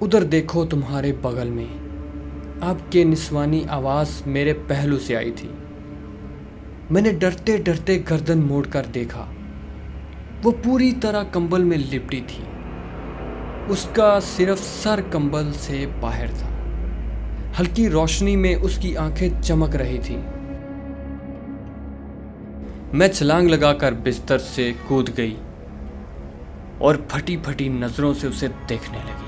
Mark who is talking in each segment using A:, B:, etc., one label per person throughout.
A: ادھر دیکھو تمہارے بغل میں آپ کے نسوانی آواز میرے پہلو سے آئی تھی۔ میں نے ڈرتے ڈرتے گردن موڑ کر دیکھا، وہ پوری طرح کمبل میں لپٹی تھی، اس کا صرف سر کمبل سے باہر تھا، ہلکی روشنی میں اس کی آنکھیں چمک رہی تھیں۔ میں چھلانگ لگا کر بستر سے کود گئی اور پھٹی پھٹی نظروں سے اسے دیکھنے لگی۔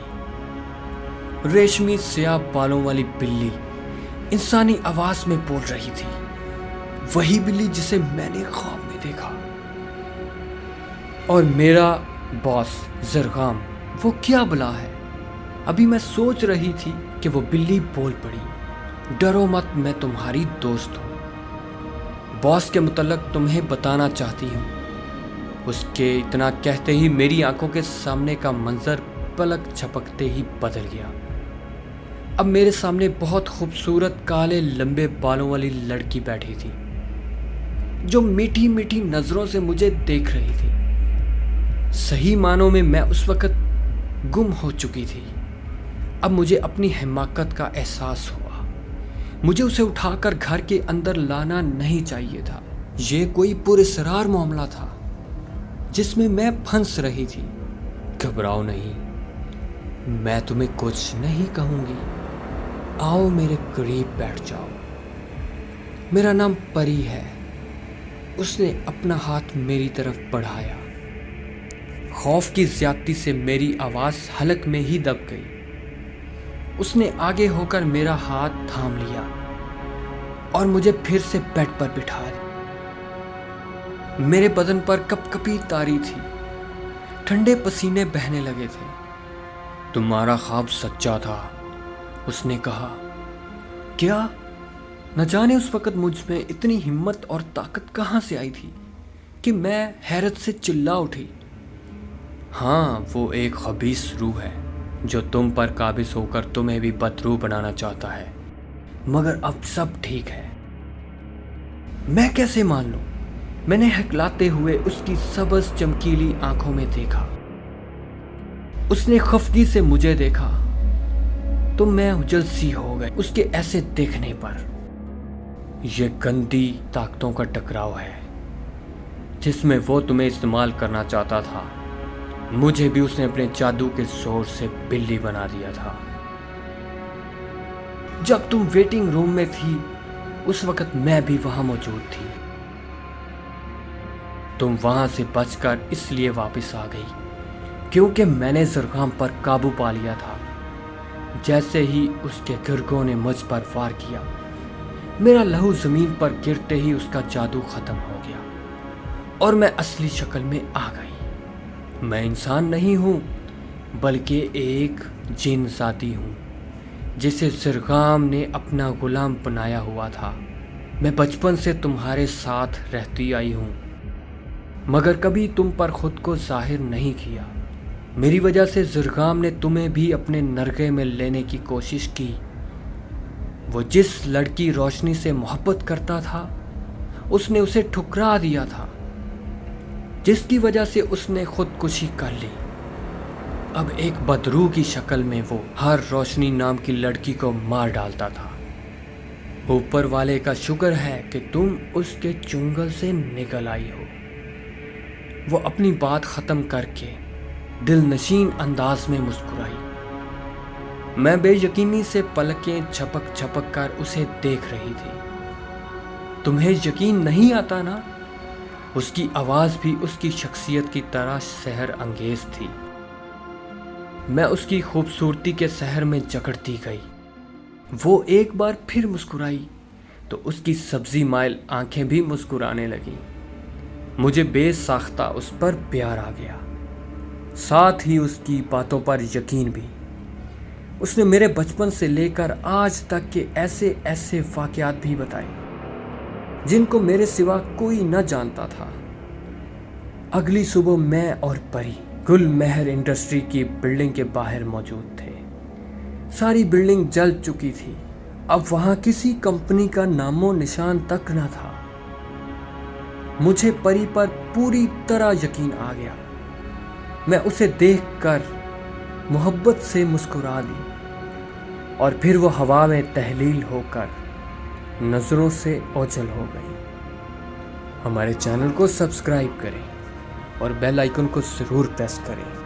A: ریشمی سیاہ بالوں والی بلی انسانی آواز میں بول رہی تھی، وہی بلی جسے میں نے خواب میں دیکھا۔ اور میرا باس زرغام، وہ کیا بلا ہے؟ ابھی میں سوچ رہی تھی کہ وہ بلی بول پڑی، ڈرو مت، میں تمہاری دوست ہوں، باس کے متعلق تمہیں بتانا چاہتی ہوں۔ اس کے اتنا کہتے ہی میری آنکھوں کے سامنے کا منظر پلک جھپکتے ہی بدل گیا۔ اب میرے سامنے بہت خوبصورت کالے لمبے بالوں والی لڑکی بیٹھی تھی، جو میٹھی میٹھی نظروں سے مجھے دیکھ رہی تھی۔ صحیح معنوں میں اس وقت گم ہو چکی تھی۔ اب مجھے اپنی حماقت کا احساس ہوا۔ مجھے اسے اٹھا کر گھر کے اندر لانا نہیں چاہیے تھا۔ یہ کوئی پراسرار معاملہ تھا جس میں میں پھنس رہی تھی۔ گھبراؤ نہیں، میں تمہیں کچھ نہیں کہوں گی، آؤ میرے قریب بیٹھ جاؤ، میرا نام پری ہے۔ اس نے اپنا ہاتھ میری طرف بڑھایا۔ خوف کی زیادتی سے میری آواز حلق میں ہی دب گئی۔ اس نے آگے ہو کر میرا ہاتھ تھام لیا اور مجھے پھر سے بیڈ پر بٹھا دیا۔ میرے بدن پر کپ کپی تاری تھی، ٹھنڈے پسینے بہنے لگے تھے۔ تمہارا خواب سچا تھا، اس نے کہا۔ کیا؟ نہ جانے اس وقت مجھ میں اتنی ہمت اور طاقت کہاں سے آئی تھی کہ میں حیرت سے چلا اٹھی۔ ہاں، وہ ایک خبیث روح ہے جو تم پر قابض ہو کر تمہیں بھی بدروح بنانا چاہتا ہے، مگر اب سب ٹھیک ہے۔ میں کیسے مان لوں؟ میں نے ہکلاتے ہوئے اس کی سبز چمکیلی آنکھوں میں دیکھا۔ اس نے خفگی سے مجھے دیکھا تو میں اجل سی ہو گئی اس کے ایسے دیکھنے پر۔ یہ گندی طاقتوں کا ٹکراؤ ہے جس میں وہ تمہیں استعمال کرنا چاہتا تھا۔ مجھے بھی اس نے اپنے جادو کے زور سے بلی بنا دیا تھا۔ جب تم ویٹنگ روم میں تھی اس وقت میں بھی وہاں موجود تھی۔ تم وہاں سے بچ کر اس لیے واپس آ گئی کیونکہ میں نے زرغام پر قابو پا لیا تھا۔ جیسے ہی اس کے گرگوں نے مجھ پر وار کیا، میرا لہو زمین پر گرتے ہی اس کا جادو ختم ہو گیا اور میں اصلی شکل میں آ گئی۔ میں انسان نہیں ہوں بلکہ ایک جن ذاتی ہوں جسے زرغام نے اپنا غلام بنایا ہوا تھا۔ میں بچپن سے تمہارے ساتھ رہتی آئی ہوں مگر کبھی تم پر خود کو ظاہر نہیں کیا۔ میری وجہ سے زرغام نے تمہیں بھی اپنے نرغے میں لینے کی کوشش کی۔ وہ جس لڑکی روشنی سے محبت کرتا تھا اس نے اسے ٹھکرا دیا تھا، جس کی وجہ سے اس نے خودکشی کر لی۔ اب ایک بدروح کی شکل میں وہ ہر روشنی نام کی لڑکی کو مار ڈالتا تھا۔ اوپر والے کا شکر ہے کہ تم اس کے چنگل سے نکل آئی ہو۔ وہ اپنی بات ختم کر کے دل نشین انداز میں مسکرائی۔ میں بے یقینی سے پلکیں جھپک جھپک کر اسے دیکھ رہی تھی۔ تمہیں یقین نہیں آتا نا؟ اس کی آواز بھی اس کی شخصیت کی طرح سحر انگیز تھی۔ میں اس کی خوبصورتی کے سحر میں جکڑتی گئی۔ وہ ایک بار پھر مسکرائی تو اس کی سبزی مائل آنکھیں بھی مسکرانے لگیں۔ مجھے بے ساختہ اس پر پیار آ گیا، ساتھ ہی اس کی باتوں پر یقین بھی۔ اس نے میرے بچپن سے لے کر آج تک کے ایسے ایسے واقعات بھی بتائے جن کو میرے سوا کوئی نہ جانتا تھا۔ اگلی صبح میں اور پری گل مہر انڈسٹری کی بلڈنگ کے باہر موجود تھے۔ ساری بلڈنگ جل چکی تھی، اب وہاں کسی کمپنی کا نام و نشان تک نہ تھا۔ مجھے پری پر پوری طرح یقین آ گیا۔ میں اسے دیکھ کر محبت سے مسکرا دی اور پھر وہ ہوا میں تحلیل ہو کر نظروں سے اوجھل ہو گئی۔ ہمارے چینل کو سبسکرائب کریں اور بیل آئیکن کو ضرور پریس کریں۔